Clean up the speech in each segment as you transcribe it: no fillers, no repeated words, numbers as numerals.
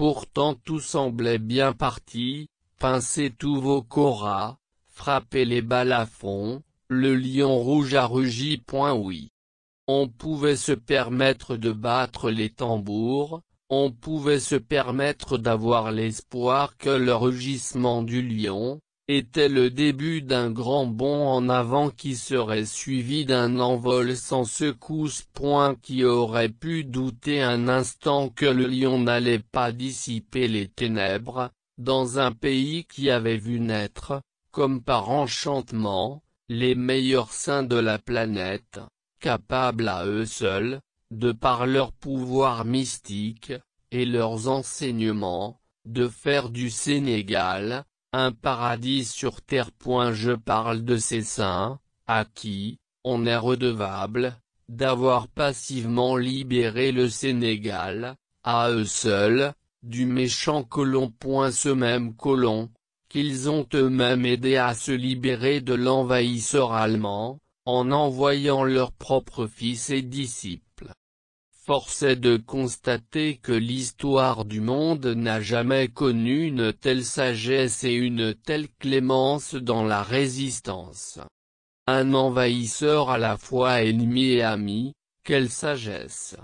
Pourtant tout semblait bien parti, pincez tous vos koras, frappez les balafons, le lion rouge a rugi. Oui. On pouvait se permettre de battre les tambours, on pouvait se permettre d'avoir l'espoir que le rugissement du lion était le début d'un grand bond en avant qui serait suivi d'un envol sans secousse. Qui aurait pu douter un instant que le lion n'allait pas dissiper les ténèbres, dans un pays qui avait vu naître, comme par enchantement, les meilleurs saints de la planète, capables à eux seuls, de par leur pouvoir mystique, et leurs enseignements, de faire du Sénégal un paradis sur terre. Je parle de ces saints, à qui on est redevable d'avoir passivement libéré le Sénégal, à eux seuls, du méchant colon. Ce même colon, qu'ils ont eux-mêmes aidé à se libérer de l'envahisseur allemand, en envoyant leurs propres fils et disciples. Force est de constater que l'histoire du monde n'a jamais connu une telle sagesse et une telle clémence dans la résistance. Un envahisseur à la fois ennemi et ami, quelle sagesse!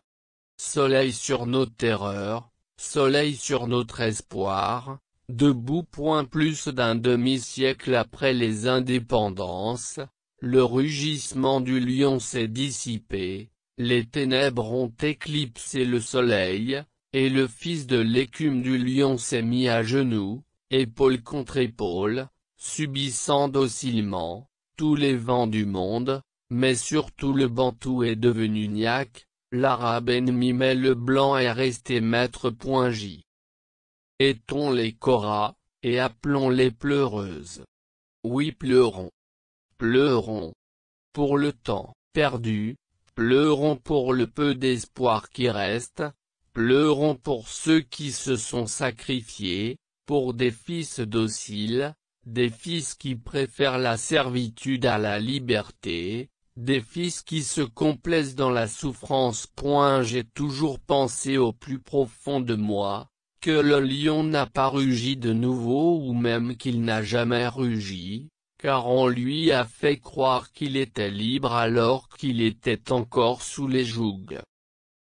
Soleil sur nos terreurs, soleil sur notre espoir, debout. Plus d'un demi-siècle après les indépendances, le rugissement du lion s'est dissipé. Les ténèbres ont éclipsé le soleil, et le fils de l'écume du lion s'est mis à genoux, épaule contre épaule, subissant docilement tous les vents du monde, mais surtout le bantou est devenu niaque, l'arabe ennemi, mais le blanc est resté maître. J. Aidons les koras, et appelons-les pleureuses. Oui, pleurons. Pleurons pour le temps perdu. Pleurons pour le peu d'espoir qui reste, pleurons pour ceux qui se sont sacrifiés, pour des fils dociles, des fils qui préfèrent la servitude à la liberté, des fils qui se complaisent dans la souffrance. J'ai toujours pensé au plus profond de moi, que le lion n'a pas rugi de nouveau ou même qu'il n'a jamais rugi, car on lui a fait croire qu'il était libre alors qu'il était encore sous les jougs.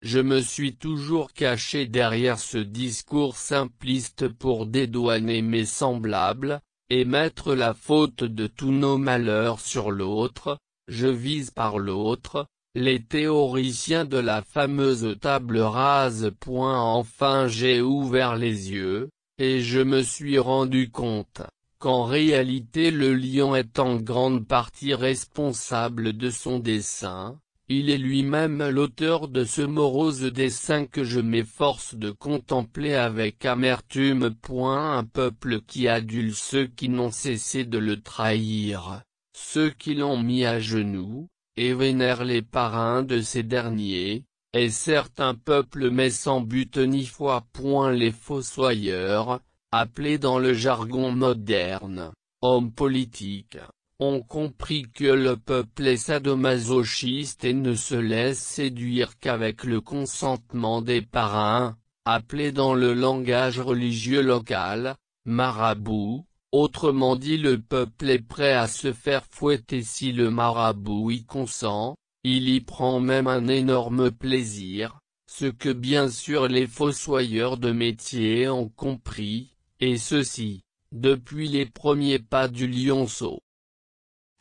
Je me suis toujours caché derrière ce discours simpliste pour dédouaner mes semblables, et mettre la faute de tous nos malheurs sur l'autre. Je vise par l'autre, les théoriciens de la fameuse table rase. Enfin j'ai ouvert les yeux, et je me suis rendu compte qu'en réalité le lion est en grande partie responsable de son dessein, il est lui-même l'auteur de ce morose dessein que je m'efforce de contempler avec amertume. Un peuple qui adule ceux qui n'ont cessé de le trahir, ceux qui l'ont mis à genoux, et vénère les parrains de ces derniers, est certes un peuple mais sans but ni foi. Les fossoyeurs, appelés dans le jargon moderne, hommes politiques, ont compris que le peuple est sadomasochiste et ne se laisse séduire qu'avec le consentement des parrains, appelés dans le langage religieux local, marabouts. Autrement dit, le peuple est prêt à se faire fouetter si le marabout y consent, il y prend même un énorme plaisir, ce que bien sûr les fossoyeurs de métier ont compris, et ceci, depuis les premiers pas du lionceau.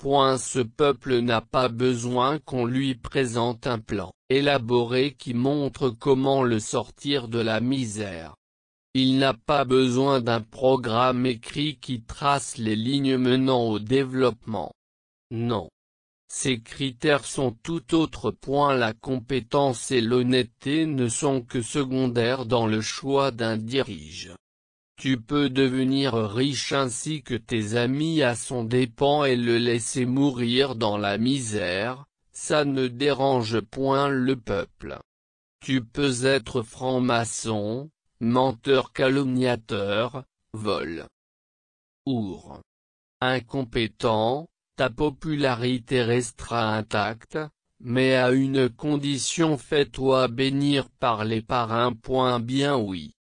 Ce peuple n'a pas besoin qu'on lui présente un plan élaboré qui montre comment le sortir de la misère. Il n'a pas besoin d'un programme écrit qui trace les lignes menant au développement. Non. Ces critères sont tout autres. La compétence et l'honnêteté ne sont que secondaires dans le choix d'un dirige. Tu peux devenir riche ainsi que tes amis à son dépens et le laisser mourir dans la misère, ça ne dérange point le peuple. Tu peux être franc-maçon, menteur, calomniateur, vol, ours, incompétent, ta popularité restera intacte, mais à une condition: fais-toi bénir par les parrains. Bien oui.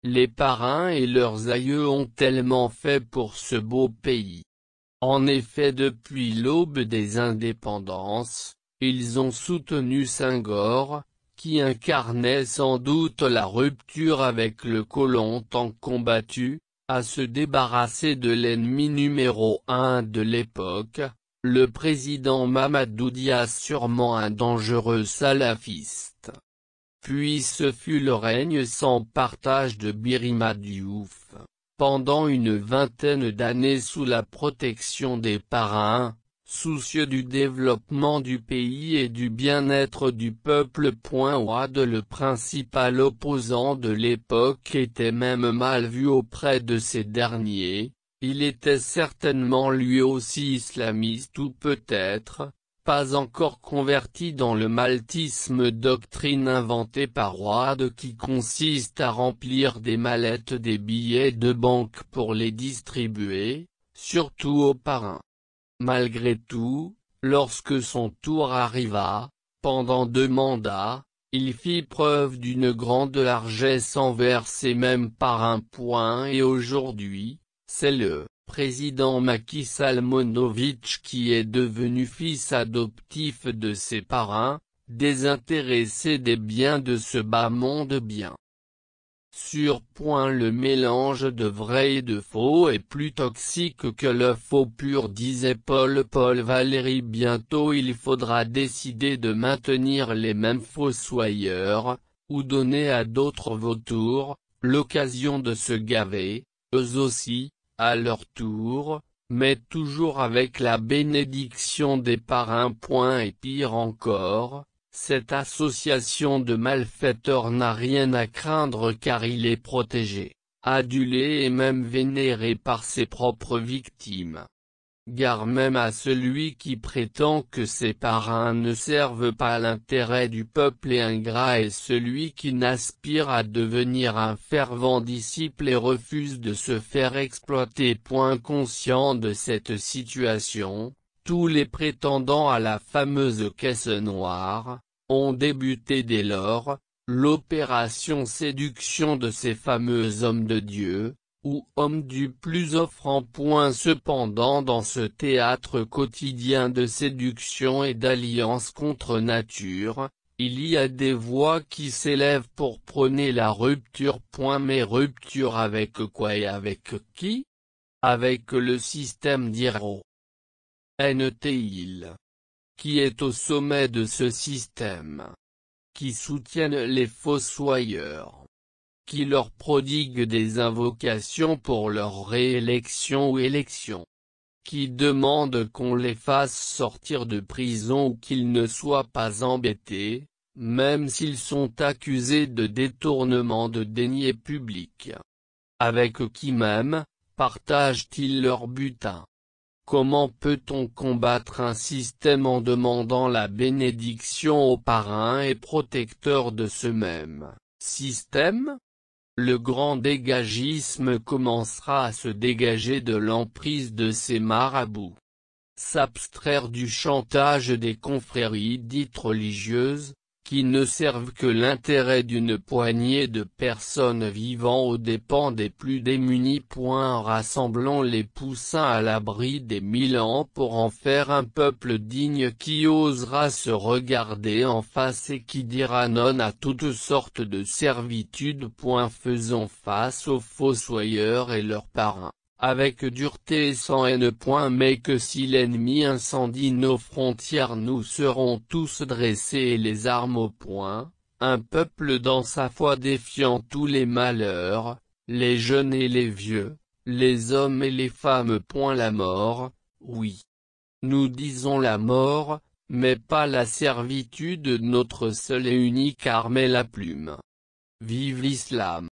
les parrains et leurs aïeux ont tellement fait pour ce beau pays. En effet, depuis l'aube des indépendances, ils ont soutenu Senghor, qui incarnait sans doute la rupture avec le colon tant combattu, à se débarrasser de l'ennemi numéro 1 de l'époque, le président Mamadou Dia, sûrement un dangereux salafiste. Puis ce fut le règne sans partage de Birima Diouf, pendant une vingtaine d'années sous la protection des parrains, soucieux du développement du pays et du bien-être du peuple. Ouad, le principal opposant de l'époque, était même mal vu auprès de ces derniers. Il était certainement lui aussi islamiste ou peut-être, pas encore converti dans le maltisme, doctrine inventée par Ouad qui consiste à remplir des mallettes des billets de banque pour les distribuer, surtout aux parrains. Malgré tout, lorsque son tour arriva, pendant 2 mandats, il fit preuve d'une grande largesse envers ses mêmes parrains. Et aujourd'hui, c'est le président Macky Sall Monovitch qui est devenu fils adoptif de ses parrains, désintéressé des biens de ce bas monde bien. Le mélange de vrai et de faux est plus toxique que le faux pur, disait Paul Valéry. Bientôt il faudra décider de maintenir les mêmes fossoyeurs, ou donner à d'autres vautours l'occasion de se gaver, eux aussi, à leur tour, mais toujours avec la bénédiction des parrains. Et pire encore, cette association de malfaiteurs n'a rien à craindre car il est protégé, adulé et même vénéré par ses propres victimes. Gare même à celui qui prétend que ses parrains ne servent pas l'intérêt du peuple, et ingrat est celui qui n'aspire à devenir un fervent disciple et refuse de se faire exploiter. Conscient de cette situation, tous les prétendants à la fameuse caisse noire ont débuté dès lors l'opération séduction de ces fameux hommes de Dieu, ou hommes du plus offrant. Cependant, dans ce théâtre quotidien de séduction et d'alliance contre nature, il y a des voix qui s'élèvent pour prôner la rupture. Mais rupture avec quoi et avec qui? Avec le système d'Hiro NTIL, qui est au sommet de ce système, qui soutiennent les fossoyeurs, qui leur prodiguent des invocations pour leur réélection ou élection, qui demandent qu'on les fasse sortir de prison ou qu'ils ne soient pas embêtés, même s'ils sont accusés de détournement de deniers publics. Avec qui même partagent-ils leur butin? Comment peut-on combattre un système en demandant la bénédiction aux parrains et protecteurs de ce même système? Le grand dégagisme commencera à se dégager de l'emprise de ces marabouts, s'abstraire du chantage des confréries dites religieuses, qui ne servent que l'intérêt d'une poignée de personnes vivant aux dépens des plus démunis. Rassemblons les poussins à l'abri des 1000 ans pour en faire un peuple digne qui osera se regarder en face et qui dira non à toutes sortes de servitudes. Faisons face aux fossoyeurs et leurs parrains, avec dureté et sans haine. Mais que si l'ennemi incendie nos frontières, nous serons tous dressés et les armes au poing, un peuple dans sa foi défiant tous les malheurs, les jeunes et les vieux, les hommes et les femmes. La mort, oui. Nous disons la mort, mais pas la servitude, notre seule et unique arme est la plume. Vive l'islam!